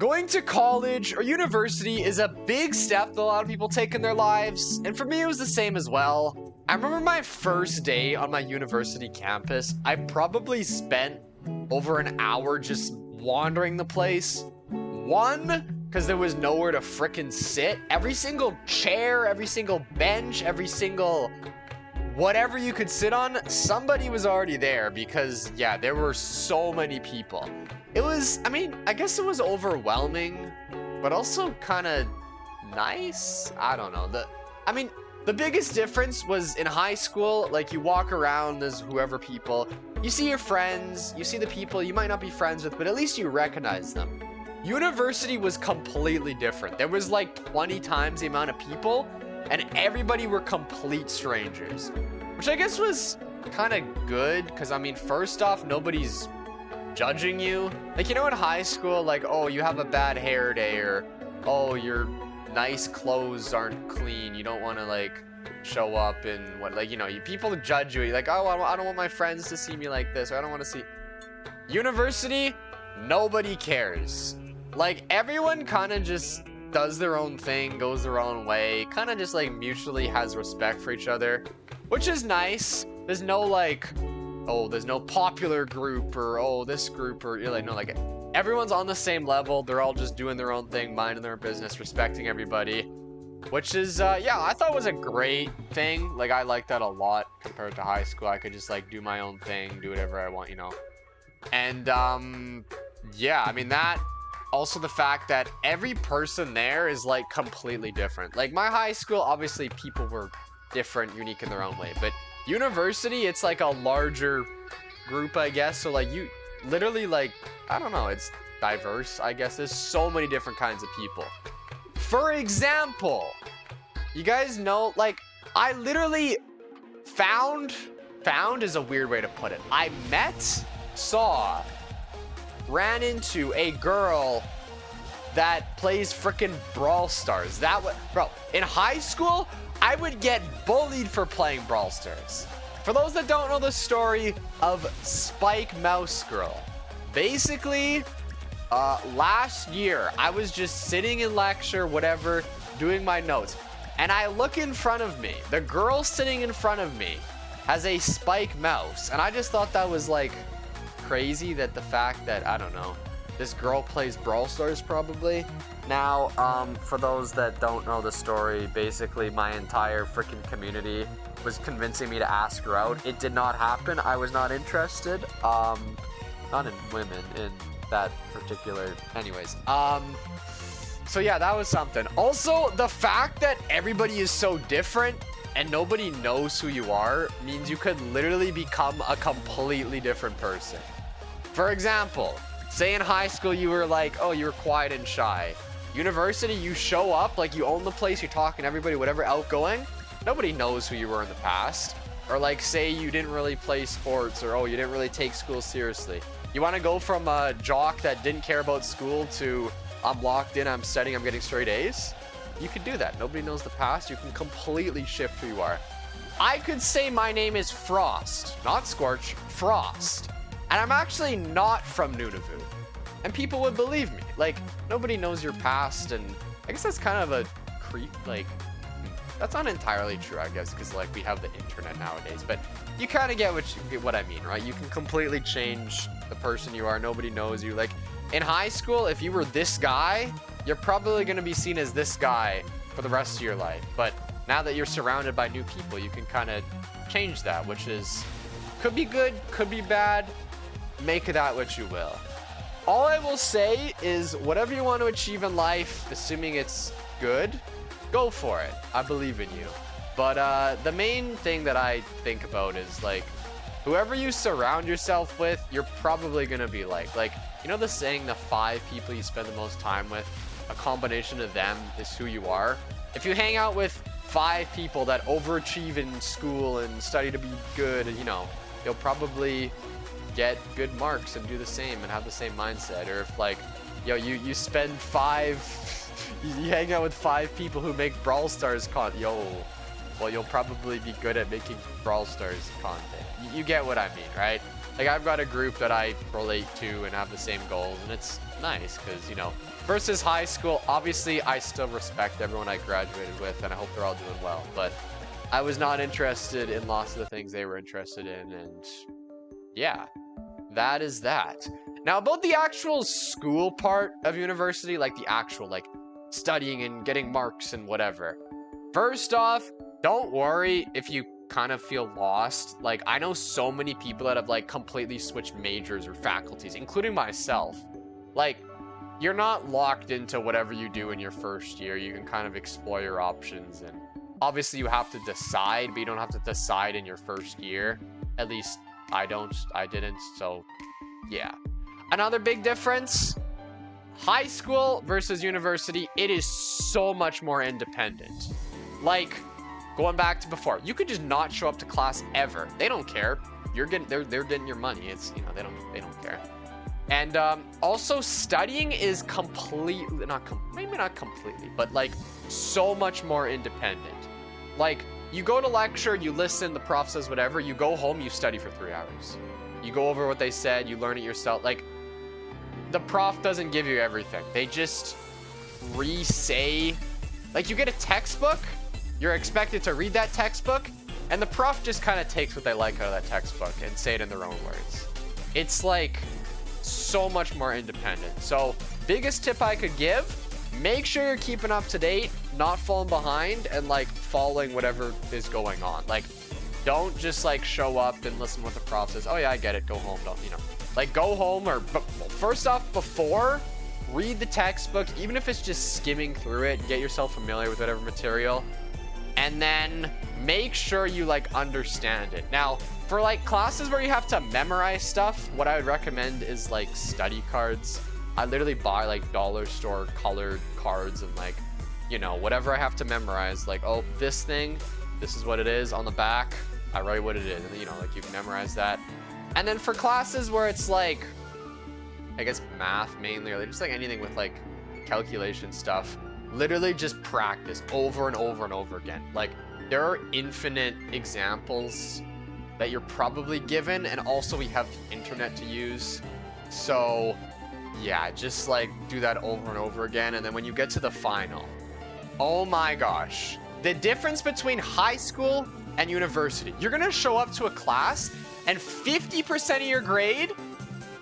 Going to college or university is a big step that a lot of people take in their lives, and for me it was the same as well. I remember my first day on my university campus, I probably spent over an hour just wandering the place. One, because there was nowhere to frickin' sit. Every single chair, every single bench, every single whatever you could sit on, somebody was already there because, yeah, there were so many people. It was, I mean, I guess it was overwhelming, but also kind of nice. I don't know. The biggest difference was in high school, like you walk around, there's whoever people, you see your friends, you see the people you might not be friends with, but at least you recognize them. University was completely different. There was like 20 times the amount of people, and everybody were complete strangers, which I guess was kind of good, because I mean, first off, nobody's judging you. Like, you know, in high school, like, oh, you have a bad hair day, or oh, your nice clothes aren't clean, you don't want to like show up in what, like, you know, people judge you. You're like, oh, I don't want my friends to see me like this, or I don't want to see. University, nobody cares. Like, everyone kind of just does their own thing, goes their own way, kind of just like mutually has respect for each other, which is nice. There's no like, oh, there's no popular group, or oh, this group, or you're like, no, like everyone's on the same level. They're all just doing their own thing, minding their business, respecting everybody, which is yeah, I thought was a great thing. Like, I like that a lot compared to high school. I could just like do my own thing, do whatever I want, you know. And yeah, I mean, that also the fact that every person there is like completely different. Like, my high school, obviously people were different, unique in their own way, but university, it's like a larger group, I guess. So like, you literally, like, I don't know, it's diverse, I guess. There's so many different kinds of people. For example, you guys know, like, I literally found is a weird way to put it. I ran into a girl that plays frickin' Brawl Stars. Bro, in high school, I would get bullied for playing Brawl Stars. For those that don't know the story of Spike Mouse Girl, basically, last year, I was just sitting in lecture, whatever, doing my notes, and I look in front of me. The girl sitting in front of me has a Spike mouse, and I just thought that was like crazy, that the fact that, I don't know, this girl plays Brawl Stars probably. Now, for those that don't know the story, basically my entire freaking community was convincing me to ask her out. It did not happen. I was not interested. Not in women, in that particular, anyways. So yeah, that was something. Also, the fact that everybody is so different and nobody knows who you are means you could literally become a completely different person. For example, say in high school you were like, oh, you were quiet and shy. University, you show up like you own the place, you're talking to everybody, whatever, outgoing. Nobody knows who you were in the past. Or like, say you didn't really play sports, or oh, you didn't really take school seriously. You want to go from a jock that didn't care about school to I'm locked in, I'm studying, I'm getting straight A's? You could do that. Nobody knows the past. You can completely shift who you are. I could say my name is Frost, not Scorch, Frost. And I'm actually not from Nunavut. And people would believe me. Like, nobody knows your past, and I guess that's kind of a creep, like, that's not entirely true, I guess, because like we have the internet nowadays, but you kind of get what I mean, right? You can completely change the person you are. Nobody knows you. Like, in high school, if you were this guy, you're probably going to be seen as this guy for the rest of your life. But now that you're surrounded by new people, you can kind of change that, which is, could be good, could be bad. Make that what you will. All I will say is, whatever you want to achieve in life, assuming it's good, go for it. I believe in you. But the main thing that I think about is, like, whoever you surround yourself with, you're probably gonna be like, you know the saying, the 5 people you spend the most time with, a combination of them is who you are. If you hang out with 5 people that overachieve in school and study to be good, you know, you'll probably get good marks and do the same and have the same mindset. Or if, like, yo, you spend 5, you hang out with 5 people who make Brawl Stars well, you'll probably be good at making Brawl Stars content. You get what I mean, right? Like, I've got a group that I relate to and have the same goals, and it's nice, because, you know, versus high school, obviously I still respect everyone I graduated with, and I hope they're all doing well, but I was not interested in lots of the things they were interested in, and yeah, that is that. Now, about the actual school part of university, like the actual, like, studying and getting marks and whatever. First off, don't worry if you kind of feel lost. Like, I know so many people that have, like, completely switched majors or faculties, including myself. Like, you're not locked into whatever you do in your first year. You can kind of explore your options, and obviously you have to decide, but you don't have to decide in your first year. At least I didn't, so yeah. Another big difference, high school versus university, it is so much more independent. Like, going back to before, you could just not show up to class ever. They don't care. They're getting your money. It's, you know, they don't care. And also studying is maybe not completely, but like so much more independent. Like, you go to lecture, you listen, the prof says whatever, you go home, you study for 3 hours. You go over what they said, you learn it yourself. Like, the prof doesn't give you everything. They just re-say, like, you get a textbook, you're expected to read that textbook, and the prof just kind of takes what they like out of that textbook and say it in their own words. It's like so much more independent. So, biggest tip I could give, make sure you're keeping up to date, not falling behind, and like following whatever is going on. Like, don't just like show up and listen to what the prof says. Oh yeah, I get it, go home. Don't, you know, like, go home, or first off, before, read the textbook, even if it's just skimming through it, get yourself familiar with whatever material, and then make sure you like understand it. Now, for like classes where you have to memorize stuff, what I would recommend is like study cards. I literally buy like dollar store colored cards and, like, you know, whatever I have to memorize, like, oh, this thing, this is what it is on the back, I write what it is, and, you know, like, you can memorize that. And then for classes where it's like, I guess math mainly, or just like anything with like calculation stuff, literally just practice over and over and over again. Like, there are infinite examples that you're probably given, and also we have the internet to use. So yeah, just like do that over and over again. And then when you get to the final, oh my gosh, the difference between high school and university. You're gonna show up to a class and 50% of your grade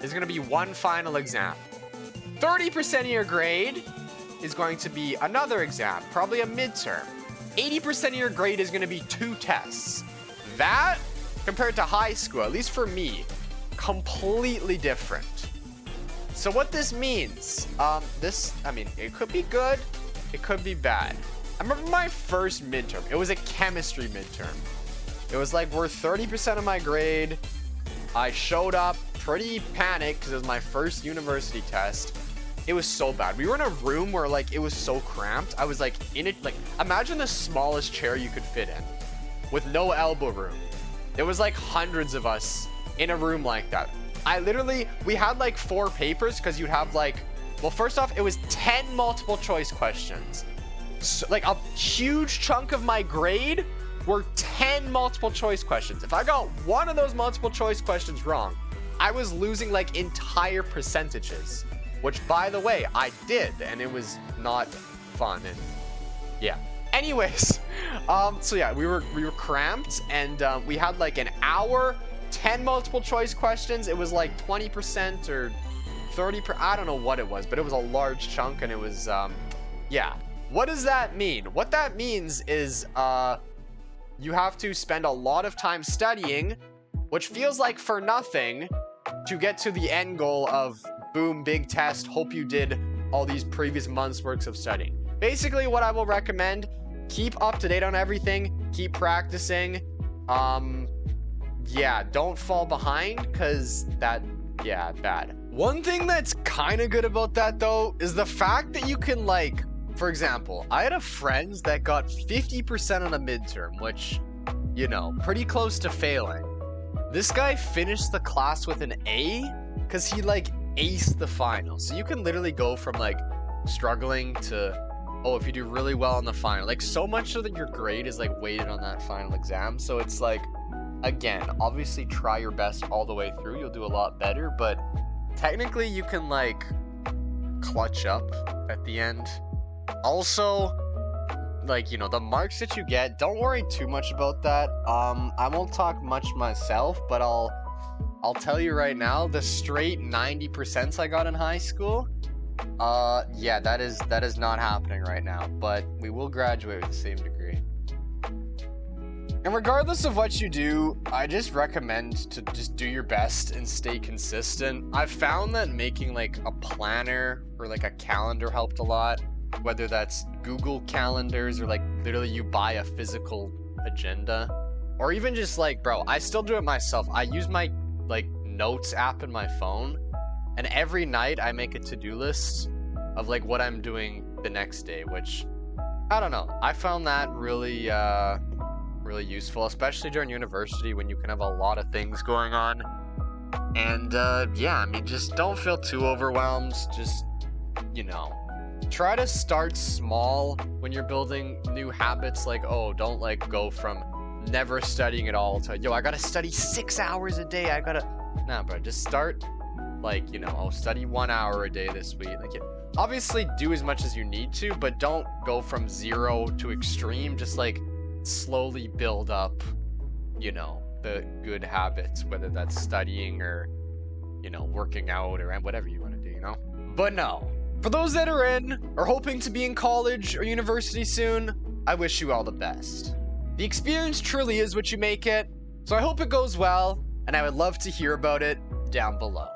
is gonna be one final exam. 30% of your grade is going to be another exam, probably a midterm. 80% of your grade is gonna be 2 tests. That, compared to high school, at least for me, completely different. So what this means, I mean, it could be good, it could be bad. I remember my first midterm. It was a chemistry midterm. It was like worth 30% of my grade. I showed up pretty panicked because it was my first university test. It was so bad. We were in a room where, like, it was so cramped. I was like in it, like, imagine the smallest chair you could fit in with no elbow room. There was like hundreds of us in a room like that. We had like 4 papers, because you'd have like, well, first off, it was 10 multiple choice questions. So, like, a huge chunk of my grade were 10 multiple choice questions. If I got one of those multiple choice questions wrong, I was losing like entire percentages, which, by the way, I did, and it was not fun. And yeah. Anyways, so yeah, we were cramped, and we had like an hour, 10 multiple choice questions. It was like 20% or 30%. I don't know what it was, but it was a large chunk, and it was yeah. What does that mean? What that means is you have to spend a lot of time studying, which feels like for nothing, to get to the end goal of boom, big test, hope you did all these previous months' works of studying. Basically, what I will recommend, keep up to date on everything, keep practicing. Yeah, don't fall behind, because yeah, bad. One thing that's kind of good about that, though, is the fact that you can, like, for example, I had a friend that got 50% on a midterm, which, you know, pretty close to failing. This guy finished the class with an A because he, like, aced the final. So you can literally go from, like, struggling to, oh, if you do really well on the final. Like, so much so that your grade is, like, weighted on that final exam. So it's, like, again, obviously try your best all the way through. You'll do a lot better. But technically you can, like, clutch up at the end. Also, like, you know, the marks that you get, don't worry too much about that. I won't talk much myself, but I'll tell you right now, the straight 90% I got in high school, yeah, that is not happening right now, but we will graduate with the same degree. And regardless of what you do, I just recommend to just do your best and stay consistent. I've found that making like a planner or like a calendar helped a lot, whether that's Google calendars or like literally you buy a physical agenda, or even just like, bro, I still do it myself. I use my like notes app in my phone, and every night I make a to-do list of like what I'm doing the next day, which I don't know. I found that really really useful, especially during university when you can have a lot of things going on. And yeah, I mean, just don't feel too overwhelmed. Just, you know, try to start small when you're building new habits. Like, oh, don't like go from never studying at all to, yo, I gotta study 6 hours a day. Nah, bro, just start like, you know, I'll study 1 hour a day this week. Like, obviously do as much as you need to, but don't go from 0 to extreme. Just like slowly build up, you know, the good habits, whether that's studying or, you know, working out or whatever you want to do, you know? But no, for those that are in or hoping to be in college or university soon, I wish you all the best. The experience truly is what you make it, so I hope it goes well, and I would love to hear about it down below.